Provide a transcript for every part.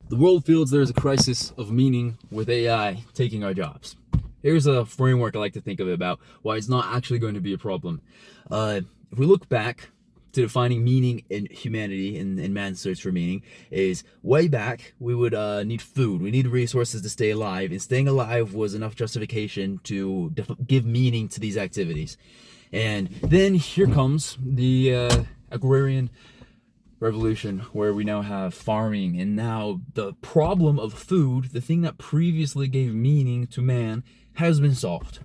The world feels there is a crisis of meaning with AI taking our jobs. Here's a framework I like to think of about why it's not actually going to be a problem. If we look back to defining meaning in humanity and man's search for meaning, is way back we would need food, we need resources to stay alive, and staying alive was enough justification to give meaning to these activities. And then here comes the agrarian revolution, where we now have farming, and now the problem of food, the thing that previously gave meaning to man, has been solved.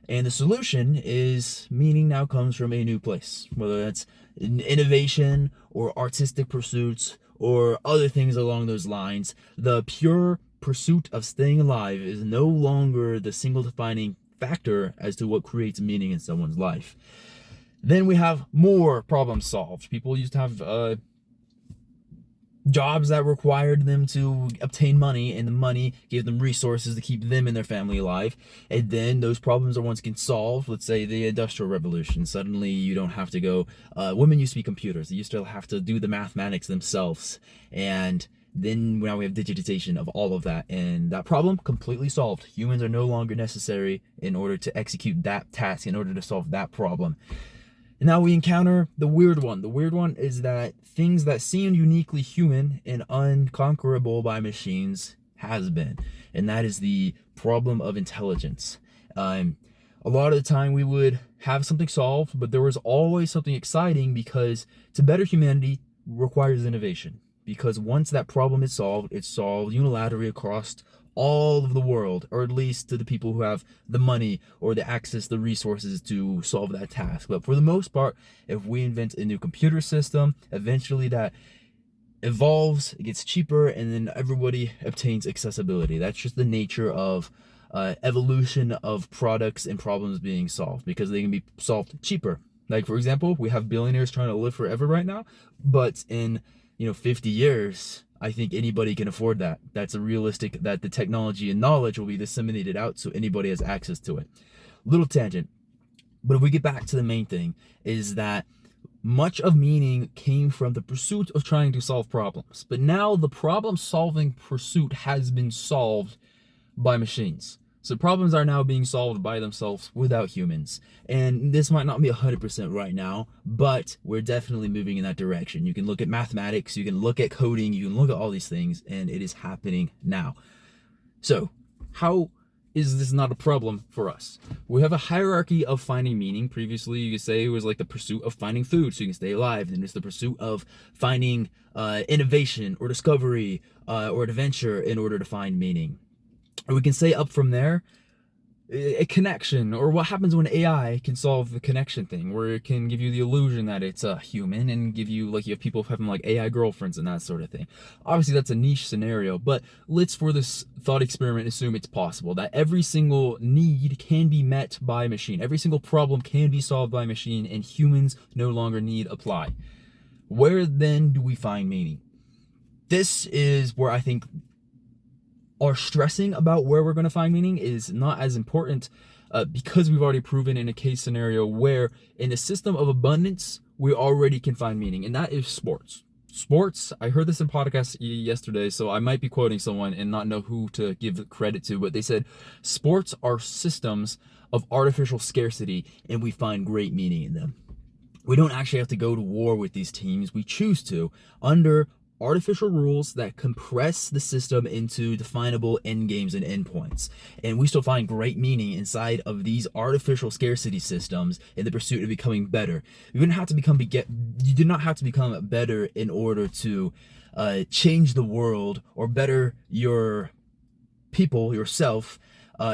And the solution is meaning now comes from a new place, whether that's innovation or artistic pursuits or other things along those lines. The pure pursuit of staying alive is no longer the single defining factor as to what creates meaning in someone's life. Then we have more problems solved. People used to have jobs that required them to obtain money, and the money gave them resources to keep them and their family alive. And then those problems are once again solved. Let's say the Industrial Revolution. Suddenly you don't have to go, women used to be computers. They used to have to do the mathematics themselves. And then now we have digitization of all of that, and that problem completely solved. Humans are no longer necessary in order to execute that task, in order to solve that problem. And now we encounter the weird one. The weird one is that things that seemed uniquely human and unconquerable by machines has been. And that is the problem of intelligence. A lot of the time we would have something solved, but there was always something exciting, because to better humanity requires innovation. Because once that problem is solved, it's solved unilaterally across all of the world, or at least to the people who have the money or the access, the resources to solve that task. But for the most part, if we invent a new computer system, eventually that evolves, it gets cheaper, and then everybody obtains accessibility. That's just the nature of evolution of products and problems being solved, because they can be solved cheaper. Like, for example, we have billionaires trying to live forever right now, but in 50 years, I think anybody can afford that. That's a realistic, that the technology and knowledge will be disseminated out so anybody has access to it. Little tangent. But if we get back to the main thing, is that much of meaning came from the pursuit of trying to solve problems. But now the problem-solving pursuit has been solved by machines. So problems are now being solved by themselves without humans. And this might not be 100% right now, but we're definitely moving in that direction. You can look at mathematics, you can look at coding, you can look at all these things, and it is happening now. So how is this not a problem for us? We have a hierarchy of finding meaning. Previously, you could say it was like the pursuit of finding food so you can stay alive. Then it's the pursuit of finding innovation or discovery or adventure in order to find meaning. Or we can say up from there, a connection, or what happens when AI can solve the connection thing, where it can give you the illusion that it's a human, and give you, like, you have people having like AI girlfriends and that sort of thing. Obviously that's a niche scenario, but let's, for this thought experiment, assume it's possible that every single need can be met by a machine. Every single problem can be solved by a machine, and humans no longer need apply. Where then do we find meaning? This is where I think our stressing about where we're going to find meaning is not as important, because we've already proven in a case scenario where in a system of abundance, we already can find meaning, and that is sports. Sports, I heard this in podcast yesterday, so I might be quoting someone and not know who to give credit to, but they said sports are systems of artificial scarcity, and we find great meaning in them. We don't actually have to go to war with these teams. We choose to, under artificial rules that compress the system into definable end games and endpoints. And we still find great meaning inside of these artificial scarcity systems in the pursuit of becoming better. You do not have to become better in order to change the world or better your people, yourself.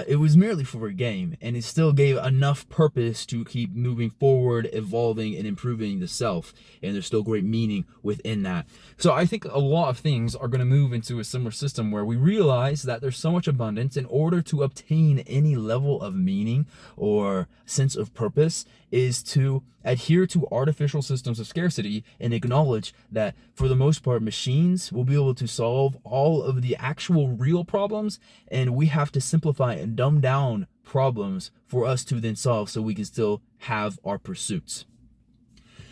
It was merely for a game, and it still gave enough purpose to keep moving forward, evolving, and improving the self, and there's still great meaning within that. So I think a lot of things are going to move into a similar system where we realize that there's so much abundance. In order to obtain any level of meaning or sense of purpose is to adhere to artificial systems of scarcity and acknowledge that, for the most part, machines will be able to solve all of the actual real problems, and we have to simplify and dumb down problems for us to then solve so we can still have our pursuits.